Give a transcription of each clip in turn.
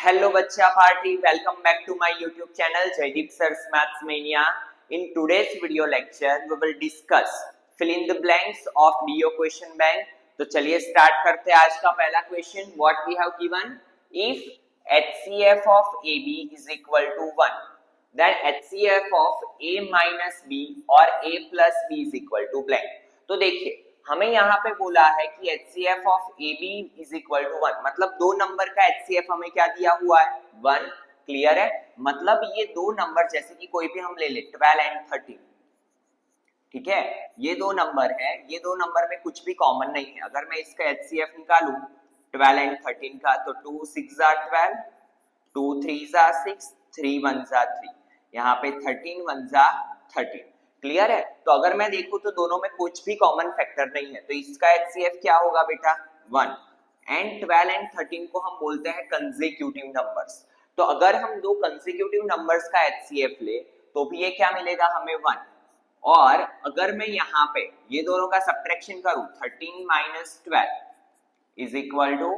Hello Bachcha Party, welcome back to my YouTube channel Jaideep Sir's Maths Mania. In today's video lecture, we will discuss fill in the blanks of DO question bank. तो चलिए start करते हैं आज का पहला question. What we have given? If HCF of AB is equal to 1, then HCF of A minus B or A plus B is equal to blank. तो देखिए हमें यहाँ पे बोला है कि HCF of AB is equal to 1, मतलब दो नंबर का HCF हमें क्या दिया हुआ है 1. क्लियर है? मतलब ये दो नंबर जैसे कि कोई भी हम ले ले 12 एंड 13, ठीक है, ये दो नंबर है, ये दो नंबर में कुछ भी कॉमन नहीं है. अगर मैं इसका HCF निकालूं 12 एंड 13 का तो 2 6 12, 2 3 6, 3 1 3, यहाँ पे 13 1 13. क्लियर है? तो अगर मैं देखूं तो दोनों में कुछ भी कॉमन फैक्टर नहीं है, तो इसका HCF क्या होगा बेटा 1. एंड 12 एंड 13 को हम बोलते हैं कंसेक्यूटिव नंबर्स. तो अगर हम दो कंसेक्यूटिव नंबर्स का HCF ले तो भी ये क्या मिलेगा हमें 1. और अगर मैं यहाँ पे ये दोनों का सब्ट्रैक्शन करूं 13 माइनस 12 इज इक्वल टू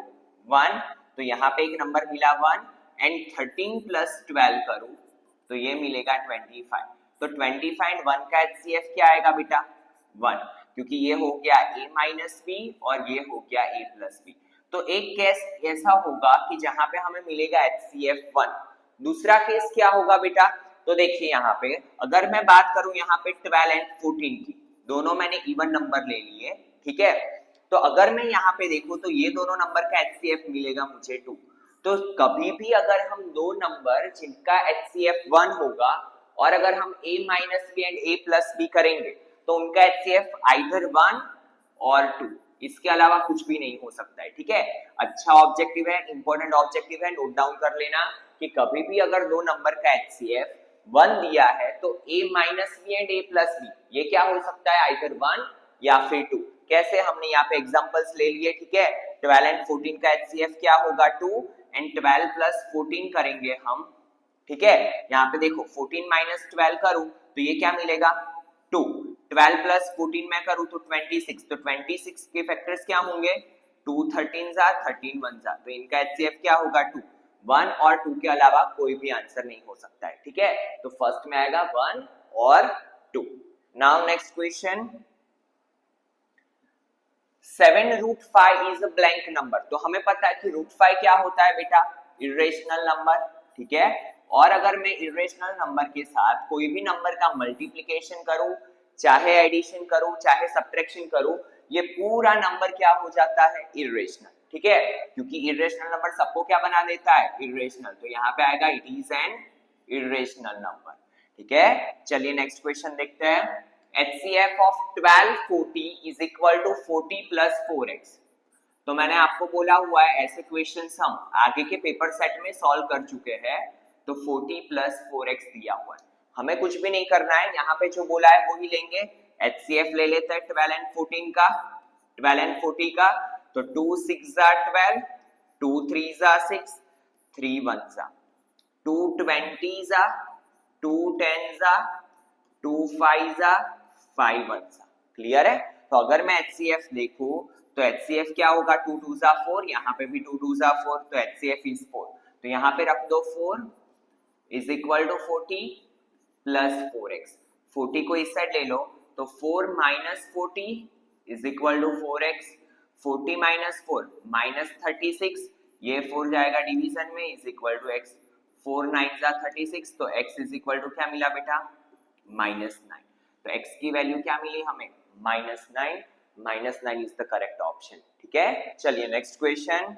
1, तो यहाँ पे एक नंबर मिला 1, एंड 13 प्लस 12 करूं तो ये मिलेगा 25. तो 25 एंड 1 का HCF क्या आएगा बेटा 1, क्योंकि ये हो गया A माइनस बी और ये हो गया A प्लस बी. तो एक केस ऐसा होगा कि जहां पे हमें मिलेगा HCF 1. दूसरा केस क्या होगा बेटा, तो देखिए यहाँ पे अगर मैं बात करूं यहाँ पे 12 एंड 14 की, दोनों मैंने इवन नंबर ले लिए, ठीक है. तो अगर मैं यहाँ पे देखूं तो ये दोनों नंबर का HCF मिलेगा मुझे 2. तो कभी भी अगर हम दो नंबर जिनका HCF 1 होगा और अगर हम A minus B and A plus B करेंगे तो उनका HCF आइदर 1 और 2, इसके अलावा कुछ भी नहीं हो सकता है, ठीक है. अच्छा ऑब्जेक्टिव है, इंपॉर्टेंट ऑब्जेक्टिव है, नोट डाउन कर लेना कि कभी भी अगर दो नंबर का HCF 1 दिया है तो A minus B and A plus B ये क्या हो सकता है आइदर 1 या फिर 2. कैसे, हमने यहाँ पे एग्जांपल्स ले लिए, ठीक है. 12 एंड 14 का HCF क्या होगा 2, एंड 12 प्लस 14 करेंगे हम, ठीक है. यहाँ पे देखो 14 माइनस 12 करूं तो ये क्या मिलेगा 2, 12 प्लस 14 मैं करूं तो 26. तो 26 के फैक्टर्स क्या होंगे 2 13 13 1 तो इनका HCF क्या होगा 2. 1 और 2 के अलावा कोई भी आंसर नहीं हो सकता है, ठीक है. तो फर्स्ट में आएगा 1 और 2. Now next question, 7√5 is a blank number. तो हमें पता है कि √5 क्या होता है बेटा इरेशनल नंबर, ठीक है. और अगर मैं इरेशनल नंबर के साथ कोई भी नंबर का मल्टीप्लिकेशन करूं, चाहे एडिशन करूं चाहे सब्ट्रैक्शन करूं, ये पूरा नंबर क्या हो जाता है इरेशनल, ठीक है. क्योंकि इरेशनल नंबर सबको क्या बना देता है इरेशनल. तो यहाँ पे आएगा it is an irrational number, ठीक है. चलिए नेक्स्ट क्वेश्चन देखते हैं. HCF of 1240 is equal to 40 plus 4x. तो मैंने आपको बोला हुआ है ऐसे क्वेश्चंस हम आगे के पेपर सेट में सॉल्व कर चुके हैं. तो 40 plus 4x दिया हुआ है, हमें कुछ भी नहीं करना है, यहाँ पे जो बोला है वो ही लेंगे. HCF ले लेते हैं 12 एंड 14 का, 12 एंड 40 का. तो 2 6 12, 2 3 6, 3 1 2 20 2 10 2 5 5 1. क्लियर है? तो अगर मैं HCF देखूं तो HCF क्या होगा 2 2 4, यहाँ पे भी 2 2 4, तो HCF इज 4. तो यहाँ पे रख दो 4 is equal to 40 plus 4x. 40 को इस साइड ले लो तो 4 minus 40 is equal to 4x. 40 minus 4 minus 36, ये 4 जाएगा डिवीजन में इज इक्वल टू x. 4 9 36, तो x इज इक्वल टू क्या मिला बेटा -9. तो x की वैल्यू क्या मिली हमें -9. -9 इज द करेक्ट ऑप्शन, ठीक है. चलिए next question.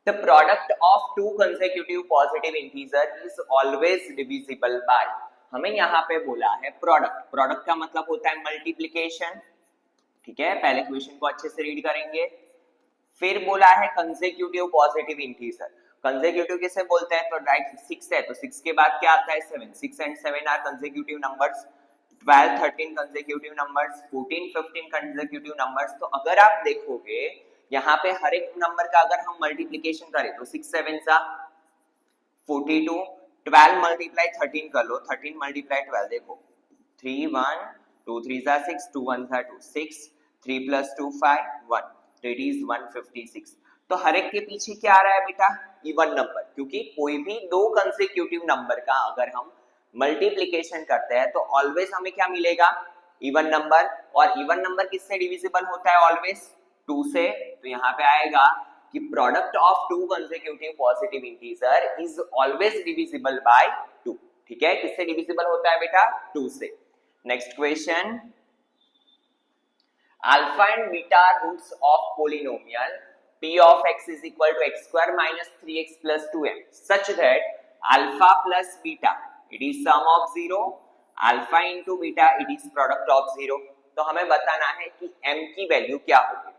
The product of two consecutive positive integer is always divisible by. हमें यहाँ पे बोला है प्रोडक्ट. प्रोडक्ट का मतलब होता है मल्टीप्लिकेशन, ठीक है. पहले क्वेश्चन को अच्छे से रीड करेंगे. फिर बोला है कंसेक्यूटिव पॉजिटिव इंटीजर. कंसेक्यूटिव किसे बोलते हैं, तो राइट 6 है तो 6 के बाद क्या आता है 7. 6 and 7 are consecutive numbers. 12 13 consecutive numbers, 14 15 consecutive numbers. तो अगर आप देखोगे यहाँ पे हर एक नंबर का अगर हम मल्टीप्लिकेशन करें तो 6 7 42, 12 मल्टीप्लाई 13 कर लो, 13 मल्टीप्लाई 12 देखो 3 1, 2 3 6, 2 1 2, 6, 3 plus 2 5 1, तो इट इज 156. तो हर एक के पीछे क्या आ रहा है बेटा इवन नंबर, क्योंकि कोई भी दो कंसेक्यूटिव नंबर का अगर हम मल्टीप्लीकेशन करते हैं तो ऑलवेज हमें क्या मिलेगा, इवन नंबर। और इवन नंबर किससे डिविजिबल होता है, ऑलवेज 2 से। तो यहाँ पे आएगा कि product of to consecutive positive integer is always divisible by 2। ठीक है, किससे डिविजिबल होता है बेटा, 2 से। Next question, alpha and beta roots of polynomial p of x is equal to x square minus 3x plus 2m such that alpha plus beta it is sum of 0, alpha into beta it is product of 0। तो हमें बताना है कि m की value क्या होगी।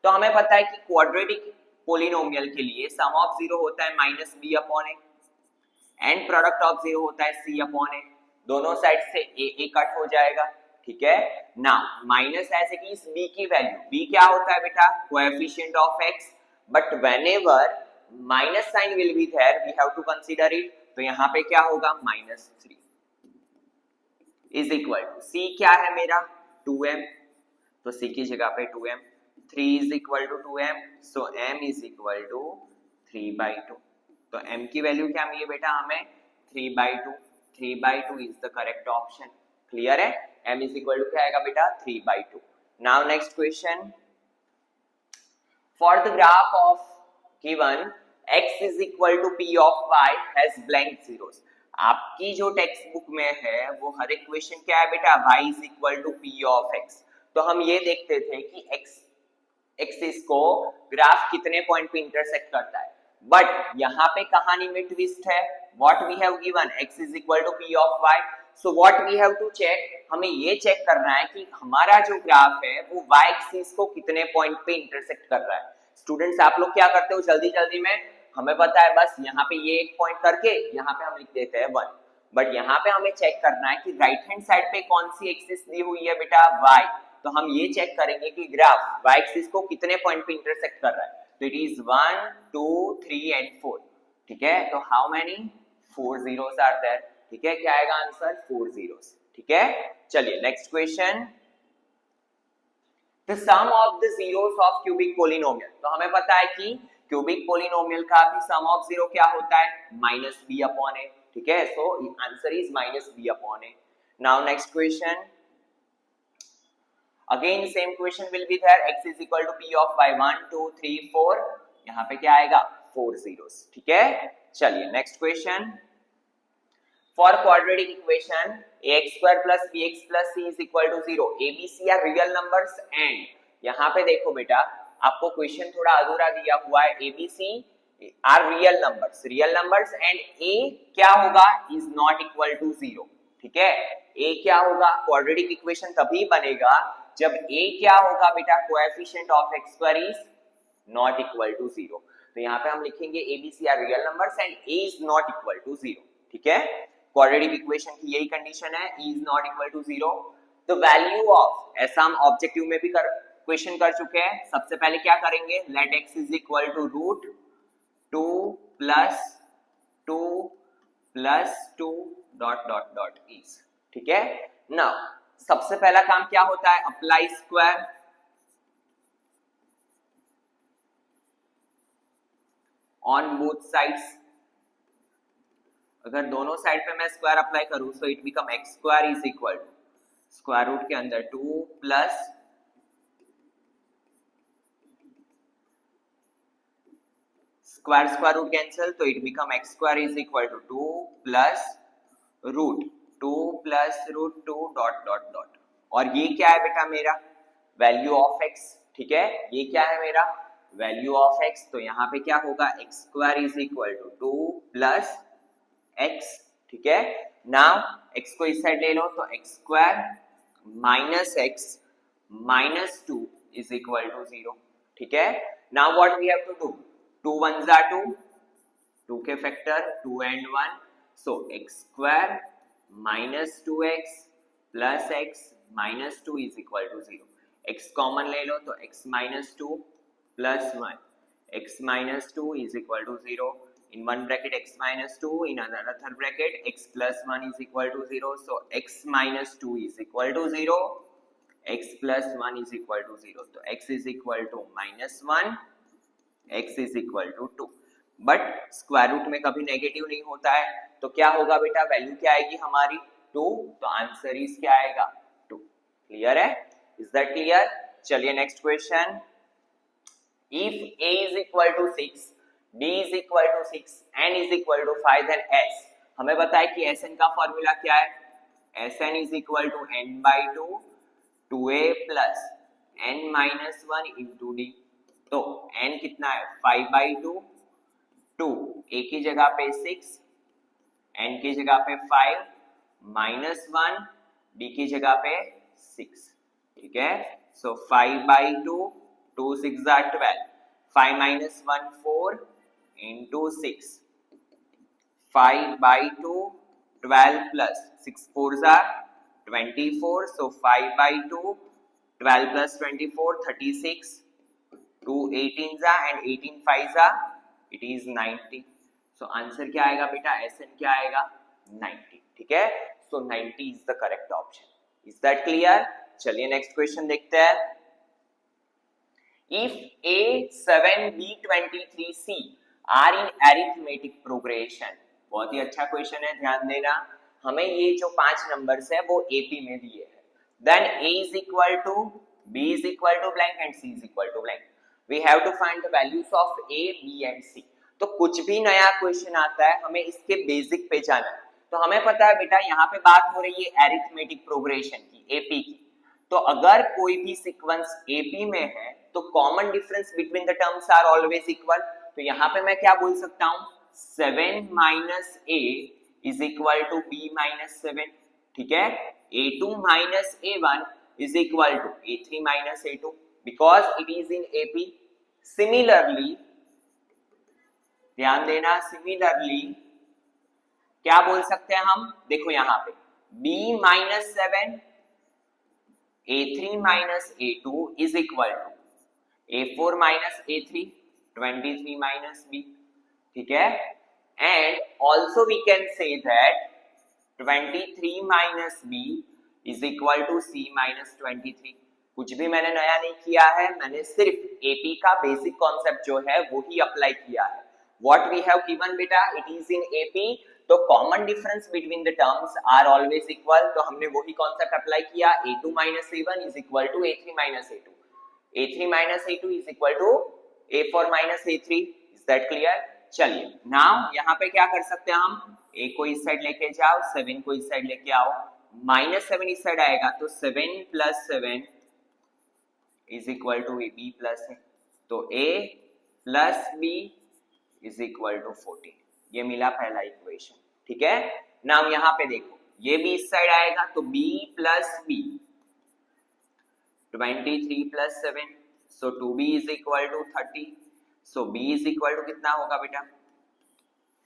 तो हमें पता है कि क्वाड्रेटिक पोलिनोमियल के लिए सम ऑफ 0 होता है minus B upon A and product of 0 होता है सी अपॉन ए। दोनों साइड से ए कट हो जाएगा। ठीक है ना, माइनस ऐसे कि इस b की वैल्यू, b क्या होता है बेटा, coefficient of x, but whenever minus sign will be there we have to consider it. तो यहाँ पे क्या होगा, -3 इज इक्वल टू c क्या है मेरा 2m, तो c की जगह पे 2m, 3 is equal to 2m, so m is equal to 3/2। तो m की वैल्यू क्या मिली बेटा हमें, 3/2। 3/2 is the correct option. Clear है, m इज इक्वल टू क्या आएगा बेटा, 3/2। Now next question, for the graph of given x is equal to p of y has blank zeros. आपकी जो टेक्स्ट बुक में है वो हर एक क्वेश्चन क्या है बेटा, y is equal to p of x। तो हम ये देखते थे कि एक्सिस को ग्राफ कितने पॉइंट पे इंटरसेक्ट करता है, बट यहाँ पे कहानी में ट्विस्ट है। What we have given x is equal to p of y, so what we have to check, हमें ये चेक करना है कि हमारा जो ग्राफ है वो y एक्सिस को कितने पॉइंट पे इंटरसेक्ट कर रहा है। स्टूडेंट्स आप लोग क्या करते हो जल्दी जल्दी में, हमें पता है बस यहाँ पे ये एक पॉइंट करके यहाँ पे हम लिख देते हैं 1, बट यहाँ पे हमें चेक करना है कि राइट हैंड साइड पे कौन सी एक्सिस दी हुई है बेटा, y। तो हम ये चेक करेंगे कि ग्राफ y एक्सिस को कितने पॉइंट पे इंटरसेक्ट कर रहा है। तो इट इज 1 2 3 एंड 4। ठीक है, तो how many, 4 zeros are there. ठीक है, क्या आएगा आंसर, 4 zeros। ठीक है, चलिए next question, the sum of the zeros of cubic polynomial. तो हमें पता है कि क्यूबिक पोलिनोमियल का भी सम ऑफ जीरो क्या होता है, -b अपॉन a। ठीक है, so answer is -b upon a। Now next question, again same question will be there, x is equal to p of y 1 2 3 4, यहाँ पे क्या आएगा, 4 zeros। ठीक है, चलिए next question, for quadratic equation ax square plus bx plus c is equal to 0, abc are real numbers and यहाँ पे देखो बेटा आपको क्वेश्चन थोड़ा अधूरा दिया हुआ है, abc are real numbers and a क्या होगा, is not equal to 0। ठीक है, a क्या होगा, quadratic equation तभी बनेगा जब a क्या होगा बेटा, coefficient of x square is not equal to 0। तो यहाँ पे हम लिखेंगे abc are real numbers and a is not equal to 0। ठीक है, क्वाड्रेटिक इक्वेशन की यही कंडीशन है, e is not equal to 0। तो वैल्यू ऑफ, ऐसा हम ऑब्जेक्टिव में भी क्वेश्चन कर चुके हैं। सबसे पहले क्या करेंगे, let x is equal to root 2 plus 2 plus 2 dot dot dot is. ठीक है, नाउ सबसे पहला काम क्या होता है, apply square. On both sides, अगर दोनों साइड पे मैं स्क्वायर अप्लाई करूं तो it become x square is equal to square root के अंदर 2 प्लस स्क्वायर रूट कैंसिल, तो it become x square is equal to 2 plus root 2 plus root 2 dot dot dot. और ये क्या है बेटा, मेरा वैल्यू ऑफ x। ठीक है, ये क्या है मेरा वैल्यू ऑफ x, तो यहाँ पे क्या होगा, x square is equal to 2 plus x। ठीक है, नाउ x को इस साइड ले लो तो x square minus x minus 2 is equal to 0। ठीक है, now what we have to do, 2 1s are 2, 2 के factor 2 and 1, so x square minus 2x plus x minus 2 is equal to 0। x common ले लो तो x minus 2 plus 1, x minus 2 is equal to 0। In one bracket x minus 2, in another bracket x plus 1 is equal to 0. So x minus 2 is equal to 0, x plus 1 is equal to 0. So x is equal to -1, x is equal to 2. But square root में कभी negative नहीं होता है, तो क्या होगा बेटा, value क्या आएगी हमारी 2, तो आंसर इज क्या आएगा 2। क्लियर है, इज दैट क्लियर? चलिए next question, if a is equal to 6, b is equal to 6, n is equal to 5, then s, हमें बताए कि Sn का फॉर्मूला क्या है, Sn is equal to n by 2 2a plus n minus 1 into d, तो n कितना है 5 by 2, 2 a की जगह पे 6, n की जगह पे 5 minus 1, d की जगह पे 6, ठीक है। सो 5 by 2, 2 6 are 12, 5 minus 1 4 into 6, 5 by 2 12 plus 6 4s are 24, so 5 by 2 12 plus 24 36, 2 18s are and 18 5s are, it is 90, so answer क्या आएगा बेटा, Sn क्या आएगा 90, ठीक है। so 90 is the correct option, is that clear? चलिए नेक्स्ट क्वेश्चन देखते हैं, if a 7 b 23 c are in arithmetic progression, बहुत ही अच्छा क्वेश्चन है, ध्यान देना, हमें ये जो 5 नंबर्स है वो एपी में दिए हैं, then a is equal to b is equal to blank and c is equal to blank, we have to find the values of a b and c। तो कुछ भी नया क्वेश्चन आता है हमें इसके बेसिक पे जाना है, तो हमें पता है बेटा यहाँ पे बात हो रही है एरिथमेटिक प्रोग्रेशन की, एपी की, तो अगर कोई भी सीक्वेंस एपी में है तो common difference between the terms are always equal, तो यहाँ पे मैं क्या बोल सकता हूँ 7 minus a is equal to b minus 7, ठीक है, a2 minus a1 is equal to a3 minus a2 because it is in AP। Similarly ध्यान देना, सिमिलरली क्या बोल सकते हैं हम, देखो यहाँ पे b minus 7 a3 minus a2 is equal to a4 minus a3 23 minus b, ठीक है, and also we can say that 23 minus b is equal to c minus 23। कुछ भी मैंने नया नहीं किया है, मैंने सिर्फ AP का बेसिक कॉन्सेप्ट जो है वो ही अप्लाई किया है। What we have given बेटा, it is in AP, तो common difference between the terms are always equal, तो हमने वही कॉन्सेप्ट अप्लाई किया, a2 minus a1 is equal to a3 minus a2, a3 minus a2 is equal to a4 minus a3, is that clear? चलिए now यहाँ पे क्या कर सकते हैं हम, a को इस साइड लेके जाओ, 7 को इस साइड लेके आओ, -7 इस साइड आएगा तो 7 plus 7 is equal to b plus है, तो a plus b is equal to 14, ये मिला पहला इक्वेशन, ठीक है। नाउ यहाँ पे देखो ये भी इस साइड आएगा तो b plus b 23 plus 7, so 2b is equal to 30, so b is equal to कितना होगा बेटा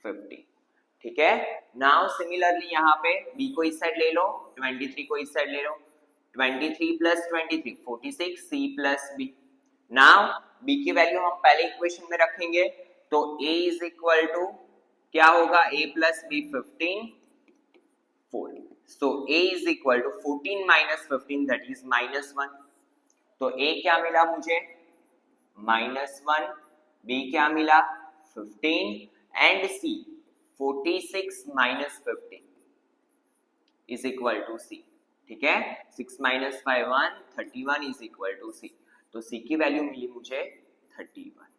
50, ठीक है। नाउ सिमिलरली यहाँ पे b को इस साइड ले लो, 23 को इस साइड ले लो, 23 plus 23 46, c plus b। Now b की वैल्यू हम पहले इक्वेशन में रखेंगे, तो a is equal to क्या होगा, a plus b 15 4, so a is equal to 14 minus 15 that is -1, तो a क्या मिला मुझे -1, b क्या मिला 15 and c 46 minus 15 is equal to c, ठीक है। 6 minus 5 1, 31 is equal to c, तो c की वैल्यू मिली मुझे 31।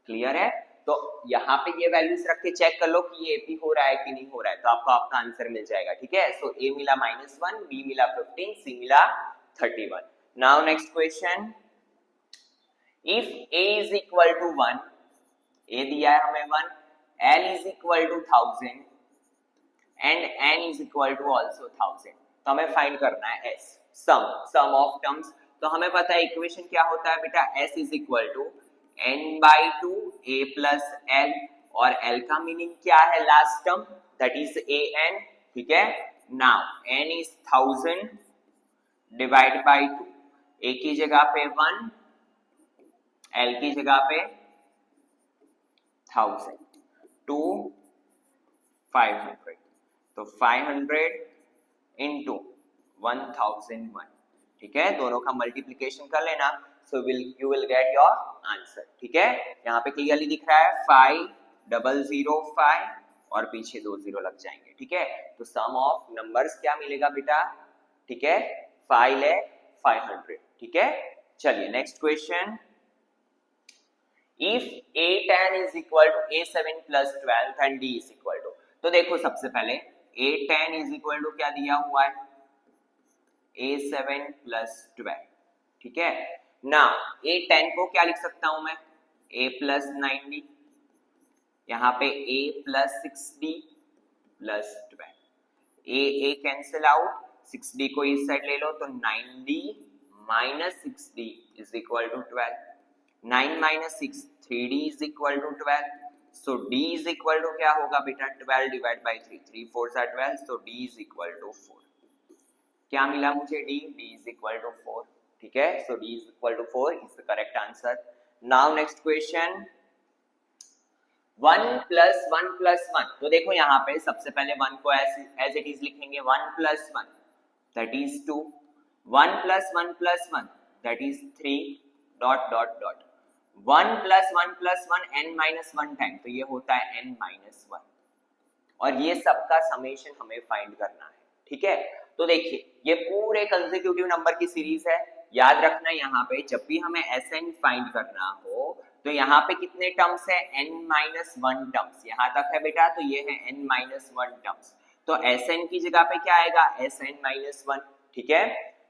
क्लियर है, तो यहाँ पे ये वैल्यूज रख के चेक कर लो कि ये AP हो रहा है कि नहीं हो रहा है, तो आपको आपका आंसर मिल जाएगा, ठीक है। सो a मिला -1, b मिला 15, c मिला 31। Now next question, if a is equal to 1, a दिया है हमें 1, l is equal to 1000 and n is equal to also 1000, तो हमें फाइंड करना है s, सम ऑफ टर्म्स। तो हमें पता है इक्वेशन क्या होता है बेटा, s is equal to n by 2 a plus l, और l का मीनिंग क्या है last term, that is an, ठीक है। Now n is 1000 divide by 2, a की जगह पे 1, l की जगह पे 1000, 2 500, तो 500 into 1001, ठीक है, दोनों का मल्टीप्लिकेशन कर लेना, so you will get your answer, ठीक है। यहाँ पे क्लियरली दिख रहा है 5 0005 और पीछे 2 0 लग जाएंगे, ठीक है। तो सम ऑफ नंबर्स क्या मिलेगा बेटा, ठीक है, 5,500, ठीक है। चलिए next question, if A10 is equal to A7 plus 12 and D is equal to, तो देखो सबसे पहले A10 is equal to क्या दिया हुआ है, A7 plus 12, ठीक है ना। A10 को क्या लिख सकता हूं मैं, A plus 9D, यहाँ पे A plus 6D plus 12, A cancel out, 6D को इस साइड ले लो तो 9D minus 6D is equal to 12, 9 minus 6 3D is equal to 12, so D is equal to क्या होगा बेटा, 12 divided by 3, 3 4s are 12, so D is equal to 4, क्या मिला मुझे, D is equal to 4, ठीक है। so D is equal to 4 is the correct answer. Now next question, 1 plus 1 plus 1, तो देखो यहाँ पे सबसे पहले 1 को as it is लिखेंगे, 1 plus 1 that is 2, 1 plus 1 plus 1 that is 3 dot dot dot, 1 plus 1 plus 1 n minus 1 time, तो ये होता है n minus 1, और ये सबका समेशन हमें फाइंड करना है, ठीक है। तो देखिए ये पूरे कंसेक्यूटिव नंबर की सीरीज है, याद रखना यहाँ पे जब भी हमें Sn फाइंड करना हो तो यहाँ पे कितने टर्म्स है, n minus 1 टर्म्स, यहाँ तक है बेटा, तो ये है n minus 1 टर्म्स, तो Sn की जगह पे क्या आएगा, Sn minus 1, ठीक है।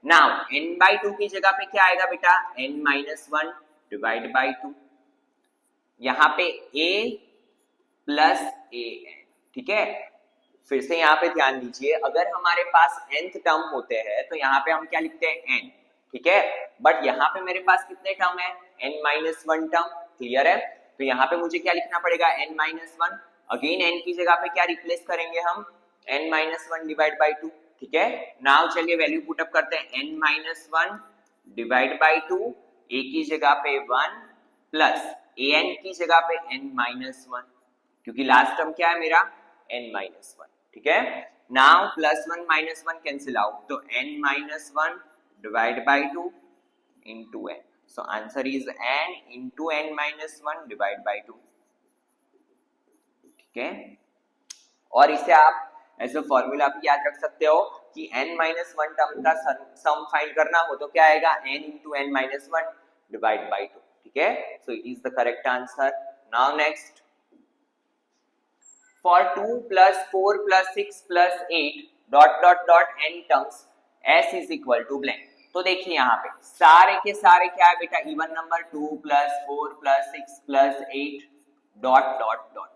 नाउ n by 2 की जगह पे क्या आएगा बेटा, n minus 1 डिवाइड by 2, यहाँ पे a प्लस an, ठीक है। फिर से यहाँ पे ध्यान दीजिए, अगर हमारे पास nth टर्म होते हैं तो यहाँ पे हम क्या लिखते हैं, n, ठीक है, बट यहाँ पे मेरे पास कितने टर्म है, n minus 1 टर्म, क्लियर है। तो यहाँ पे मुझे क्या लिखना पड़ेगा, n minus 1, अगेन n की जगह पे क्या रिप्लेस करेंगे हम, n minus 1 डिवाइड बाई 2, ठीक है। नाउ चलिए वैल्यू पुट अप करते हैं, n minus 1 divide by 2, a की जगह पे 1 प्लस an की जगह पे n minus 1, क्योंकि लास्ट टर्म क्या है मेरा, n minus 1, ठीक है। Now plus 1 minus 1 cancel out, तो n minus 1 divide by 2 into n, so answer is n into n minus 1 divide by 2, ठीक है। और इसे आप एज अ फॉर्मूला भी याद रख सकते हो कि n minus 1 टर्म का सम फाइंड करना हो तो क्या आएगा, n into n minus 1 divide by 2, ठीक है। so it is the correct answer. Now next, for 2 plus 4 plus 6 plus 8 dot dot dot n terms s is equal to blank, तो देखिए यहाँ पे सारे के सारे क्या है बेटा, even number 2 plus 4 plus 6 plus 8 dot dot dot.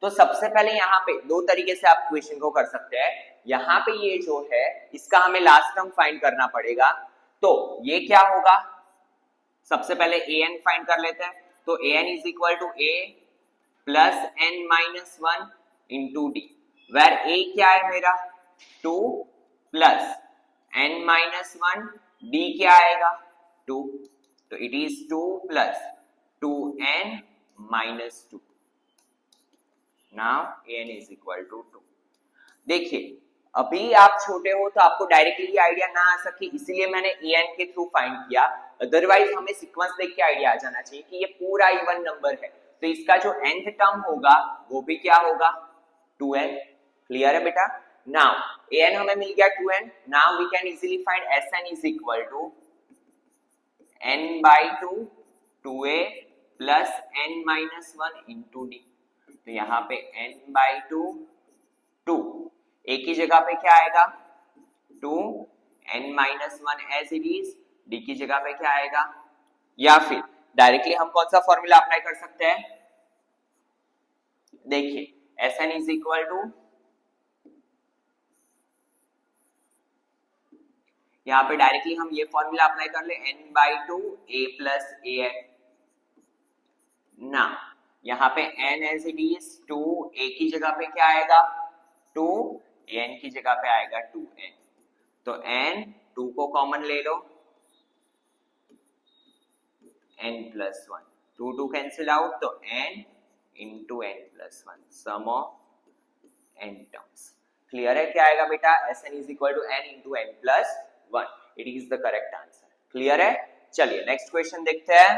तो सबसे पहले यहाँ पे दो तरीके से आप क्वेश्चन को कर सकते हैं, यहाँ पे ये जो है इसका हमें लास्ट टर्म फाइंड करना पड़ेगा, तो ये क्या होगा, सबसे पहले an फाइंड कर लेते हैं, तो an is equal to a plus n minus 1 into d, where a क्या है मेरा 2 plus n minus 1, d क्या आएगा 2, तो it is 2 plus 2n minus 2. Now an is equal to 2. देखिए अभी आप छोटे हो तो आपको डायरेक्टली आइडिया ना आ सके, इसलिए मैंने an के थ्रू फाइंड किया, अदरवाइज हमें सीक्वेंस देख के आइडिया आ जाना चाहिए कि ये पूरा इवन नंबर है, तो इसका जो nth टर्म होगा वो भी क्या होगा 2n, क्लियर है बेटा। नाउ an हमें मिल गया 2n, now we can easily find sn is equal to n by 2 2a plus n minus 1 into d, तो यहाँ पे n by 2 2, a की जगह पे क्या आएगा 2, n minus 1 as it is, d की जगह पे क्या आएगा, या फिर डायरेक्टली हम कौन सा फॉर्मूला अप्लाई कर सकते हैं, देखिए sn इज इक्वल टू, यहाँ पे डायरेक्टली हम ये फॉर्मूला अप्लाई कर ले, n by 2 a plus an, ना यहाँ पे n as it is 2, a की जगह पे क्या आएगा 2, an की जगह पे आएगा 2n, तो n 2 को कॉमन ले लो, n plus 1, 2 2 कैंसिल आउट, तो n into n plus 1, sum of n terms, clear है क्या आएगा बेटा, sn is equal to n into n plus 1, it is the correct answer, clear है। चलिए नेक्स्ट क्वेश्चन देखते हैं,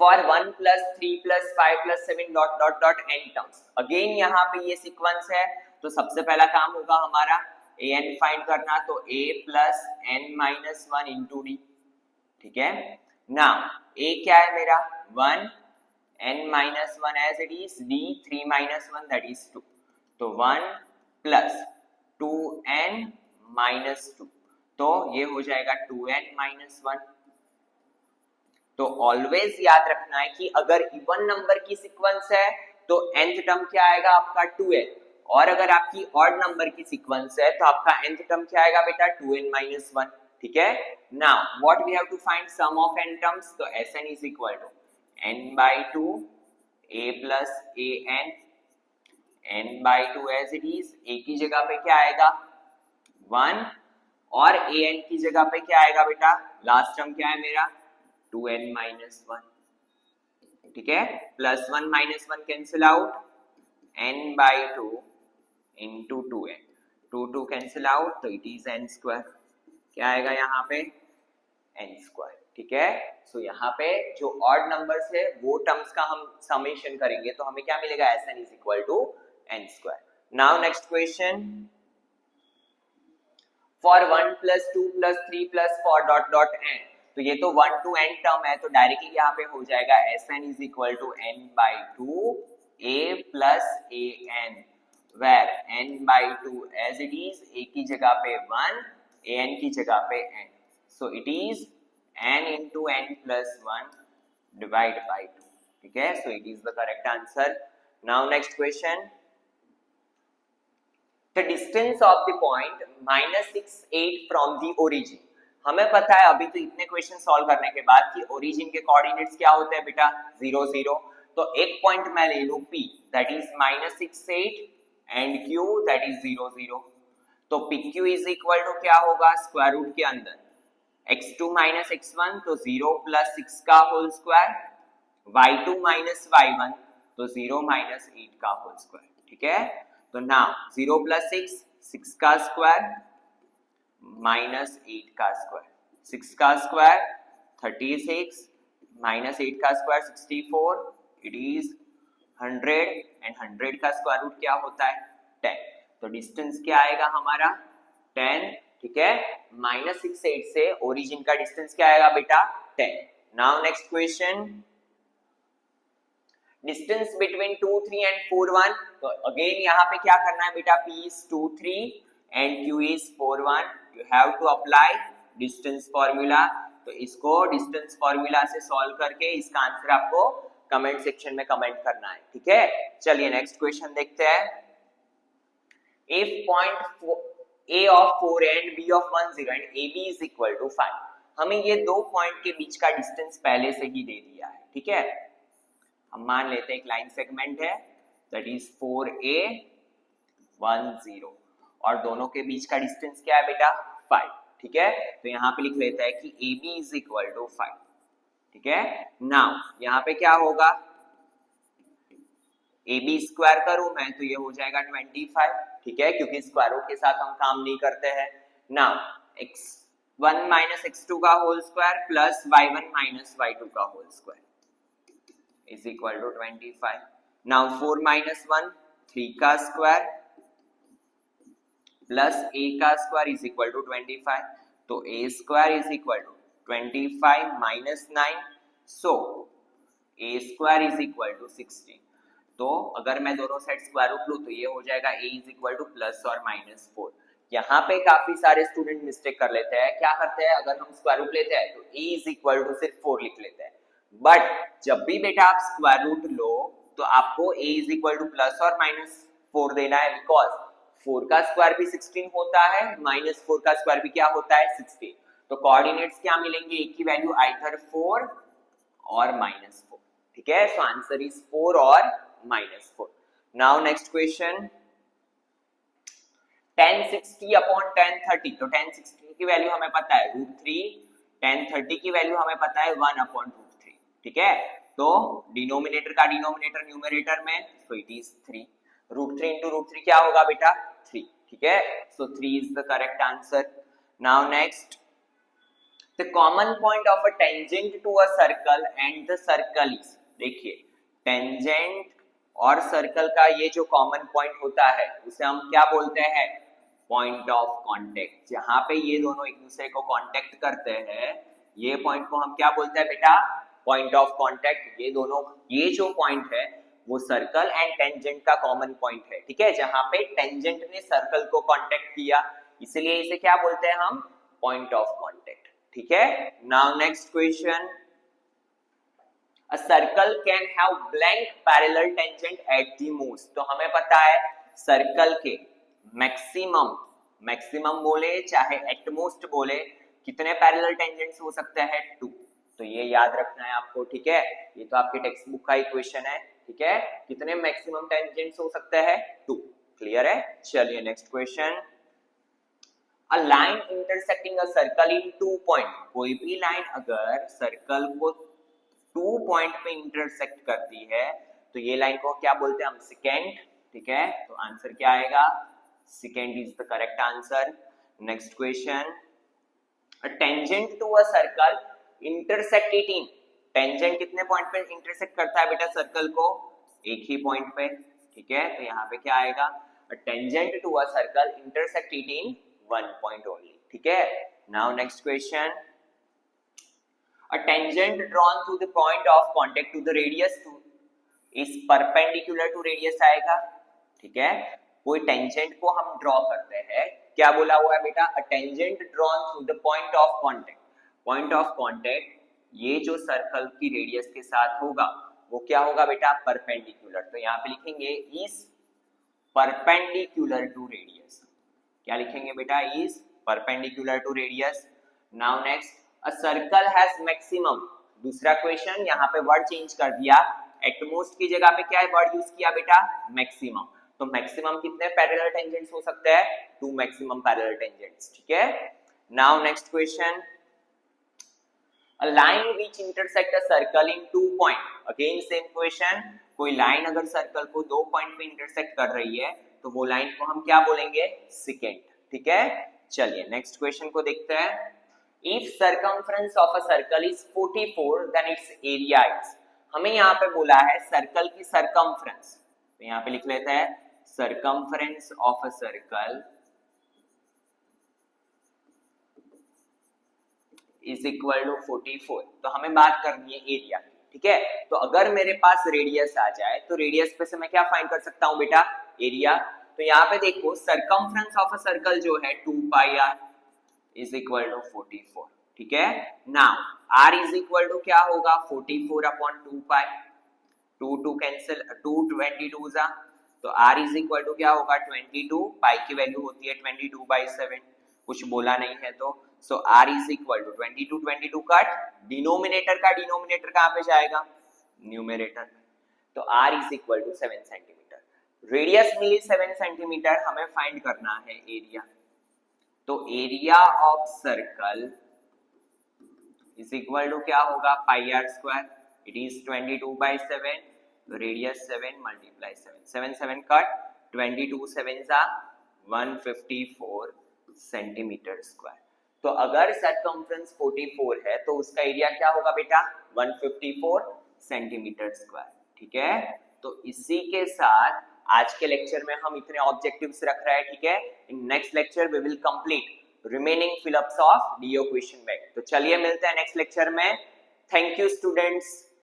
for 1 plus 3 plus 5 plus 7 dot dot dot N terms. Again यहाँ पे ये सीक्वेंस है, तो सबसे पहला काम होगा हमारा ए एन फाइंड करना, तो a plus N minus 1 into D. ठीक है, नाउ a क्या है मेरा 1, n minus 1 as it is, d 3 minus 1 that is 2, तो 1 प्लस 2n माइनस 2, तो ये हो जाएगा 2n माइनस 1। तो ऑलवेज याद रखना है कि अगर इवन नंबर की सीक्वेंस है तो nth टर्म क्या आएगा आपका 2n, और अगर आपकी ऑड नंबर की सीक्वेंस है तो आपका nth टर्म क्या आएगा बेटा 2n माइनस 1। ठीक है, now what we have to find sum of n terms, तो Sn is equal to n by 2 a plus an, n by 2 as it is, a की जगह पे क्या आएगा 1 और an की जगह पे क्या आएगा बेटा, लास्ट टर्म क्या है मेरा 2n माइनस 1। ठीक है, plus 1 minus 1 cancel out, n by 2 into 2n, 2 cancel out, तो इट इज n स्क्वायर, क्या आएगा यहाँ पे n स्क्वायर। ठीक है, सो यहाँ पे जो ऑड नंबर्स है वो टर्म्स का हम समेशन करेंगे तो हमें क्या मिलेगा Sn is equal to n square. Now next question, for 1 plus 2 plus 3 plus 4 dot dot n, तो ये तो 1 to n टर्म है, तो डायरेक्टली यहाँ पे हो जाएगा Sn is equal to n by 2 a plus an, where n by 2 as it is, a की जगह पे 1, an की जगह पे n, so it is n into n plus 1 divide by 2। ठीक है, so it is the correct answer। Now next question, the distance of the point -6 8 from the origin। हमें पता है अभी तो इतने क्वेश्चन सॉल्व करने के बाद कि ओरिजिन के कोऑर्डिनेट्स क्या होते हैं बेटा 0 0, तो एक पॉइंट मैं ले लूं P that is -6 8 and Q that is 0 0, तो PQ इज इक्वल टू क्या होगा स्क्वायर रूट के अंदर x2 माइनस x1, तो 0 प्लस 6 का whole square, y2 minus y1, तो 0 माइनस 8 का होल स्क्वायर। ठीक है, तो नाउ 0 प्लस 6 6 का स्क्वायर माइनस 8 का स्क्वायर, 6 का स्क्वायर 36 माइनस 8 का स्क्वायर 64, इट इज 100 एंड 100 का स्क्वायर रूट क्या होता है 10, तो डिस्टेंस क्या आएगा हमारा 10। ठीक है, -6 8 से ओरिजिन का डिस्टेंस क्या आएगा बेटा 10। Now next question, distance between 2 3 and 4 1, तो अगेन यहाँ पे क्या करना है बेटा, P is 2 3 and Q is 4 1, you have to apply distance formula। तो इसको डिस्टेंस फॉर्मूला से सॉल्व करके इसका आंसर आपको कमेंट सेक्शन में कमेंट करना है। ठीक है, चलिए नेक्स्ट क्वेश्चन देखते हैं, if point A of 4 and B of 1 0 and AB is equal to 5, हमें ये दो पॉइंट के बीच का डिस्टेंस पहले से ही दे दिया है। ठीक है, हम मान लेते हैं एक लाइन सेगमेंट है दैट इज 4A 1 0 और दोनों के बीच का डिस्टेंस क्या है बेटा 5। ठीक है, तो यहाँ पे लिख लेता है कि AB इज इक्वल टू 5। ठीक है, नाउ यहाँ पे क्या होगा, AB स्क्वायर करूं मैं तो ये हो जाएगा 25। ठीक है, क्योंकि स्क्वायर रूट के साथ हम काम नहीं करते हैं। नाउ x1 माइनस x2 का whole square plus y1 minus y2 का whole square is equal to 25। now 4 minus 1 3 का स्क्वायर प्लस a का स्क्वायर is equal to 25, तो a square is equal to 25 minus 9, so a square is equal to 16। तो अगर मैं दोनों side square root लूं तो ये हो जाएगा a is equal to plus और माइनस 4। यहाँ पे काफी सारे स्टूडेंट मिस्टेक कर लेते हैं, क्या करते हैं अगर हम स्क्वायर रूट लेते हैं तो a is equal to सिर्फ 4 लिख लेते हैं, बट जब भी बेटा आप स्क्वायर रूट लो तो आपको a is equal two plus और माइनस 4 देना है, बिकॉज 4 का स्क्वायर भी 16 होता है, माइनस 4 का स्क्वायर भी क्या होता है 16। तो कोऑर्डिनेट्स क्या मिलेंगे, एक की वैल्यू आइदर 4 और माइनस 4। ठीक है, सो आंसर इज 4 और minus 4। Now next question, tan 60 upon tan 30, तो tan 60 की वैल्यू हमें पता है √3, tan 30 की वैल्यू हमें पता है 1 अपॉन √3। ठीक है, तो डिनोमिनेटर का डिनोमिनेटर न्यूमरेटर में, सो इट इज 3, √3 इंटू √3 क्या होगा बेटा 3। ठीक है, so 3 is the correct answer. Now next, the common point of a tangent to a circle and the circle is, देखिए टेंजेंट और सर्कल का ये जो कॉमन पॉइंट होता है उसे हम क्या बोलते हैं, पॉइंट ऑफ कांटेक्ट। जहां पे ये दोनों एक दूसरे को कांटेक्ट करते हैं ये पॉइंट को हम क्या बोलते हैं बेटा, पॉइंट ऑफ कांटेक्ट। ये दोनों, ये जो पॉइंट है वो सर्कल एंड टेंजेंट का कॉमन पॉइंट है, ठीक है, जहां पे टेंजेंट ने सर्कल को कांटेक्ट किया, इसलिए इसे क्या बोलते हैं हम, पॉइंट ऑफ कांटेक्ट, ठीक है। Now next question, A circle can have blank parallel tangent at the most। तो हमें पता है सर्कल के मैक्सिमम बोले चाहे एटमोस्ट बोले कितने पैरेलल टेंजेंट्स हो सकते हैं, 2। तो ये याद रखना है आपको, ठीक है, ये तो आपके टेक्स्ट बुक का ही क्वेश्चन है, ठीक है। कितने मैक्सिमम टेंजेंट्स हो सकते हैं, 2। क्लियर है। चलिए next question, A line intersecting a circle in 2 point। कोई भी लाइन अगर सर्कल को 2 पॉइंट पे इंटरसेक्ट करती है तो ये लाइन को क्या बोलते हैं हम, सेकेंड, ठीक है। तो आंसर क्या आएगा, second is the correct answer. Next question, a tangent to a circle intersect it in. Tangent कितने पॉइंट पे इंटरसेक्ट करता है बेटा सर्कल को, एक ही पॉइंट पे, ठीक है। तो यहाँ पे क्या आएगा, a tangent to a circle intersect it in 1 point only, ठीक है। Now next question, a tangent drawn to the point of contact to the radius is perpendicular to radius आएगा, ठीक है। कोई टेंजेंट को हम ड्रॉ करते हैं, क्या बोला हुआ है बेटा, a tangent drawn to the point of contact। Point of contact ये जो सर्कल की रेडियस के साथ होगा वो क्या होगा बेटा, परपेंडिकुलर। तो यहाँ पे लिखेंगे इज परपेंडिकुलर टू रेडियस। क्या लिखेंगे बेटा, is perpendicular to radius. Now next, a circle has maximum. दूसरा क्वेश्चन, यहाँ पे वर्ड चेंज कर दिया, एटमोस्ट की जगह पे क्या है वर्ड यूज किया बेटा, मैक्सिमम। तो मैक्सिमम कितने पैरेलल टेंजेंट्स हो सकते हैं, 2 मैक्सिमम पैरेलल टेंजेंट्स, ठीक है। Now next question, a line which intersect a circle in 2 point. Again same question, कोई लाइन अगर सर्कल को 2 पॉइंट पे इंटरसेक्ट कर रही है तो वो लाइन को हम क्या बोलेंगे, सेकेंड, ठीक है। चलिए नेक्स्ट क्वेश्चन को देखते हैं, If circumference of a circle is 44, then its area is। हमें यहाँ पे बोला है सर्कल की circumference, तो यहाँ पे लिख लेते हैं circumference of a circle is equal to 44। तो हमें बात करनी है एरिया, ठीक है। तो अगर मेरे पास रेडियस आ जाए तो रेडियस पे से मैं क्या फाइंड कर सकता हूँ बेटा, एरिया। तो यहाँ पे देखो circumference of a circle जो है 2 pi r is equal to 44, ठीक है। Now r is equal to क्या होगा, 44 अपॉन 2 पाई, 2 कैंसिल, 2 22 जा, तो r इज इक्वल टू क्या होगा, 22, पाई की वैल्यू होती है 22/7, कुछ बोला नहीं है तो, so r is equal to 22 cut, denominator का डिनोमिनेटर कहाँ पे जाएगा, न्यूमरेटर में, तो r is equal to 7 centimetre. Radius मिली 7 सेंटीमीटर, हमें फाइंड करना है एरिया। तो area of circle is equal to क्या होगा, pi R square, it is 22/7, तो रेडियस 7 मल्टीप्लाई 7, 7 कट, 22 7 जा 154 सेंटीमीटर स्क्वायर। तो अगर सर्कमफ्रेंस 44 है तो उसका एरिया क्या होगा बेटा, 154 सेंटीमीटर स्क्वायर, ठीक है। तो इसी के साथ आज के लेक्चर में हम इतने ऑब्जेक्टिव्स रख रहे हैं, ठीक है। In next lecture we will complete remaining fillups of DO question bank. तो चलिए मिलते हैं नेक्स्ट लेक्चर में। Thank you students.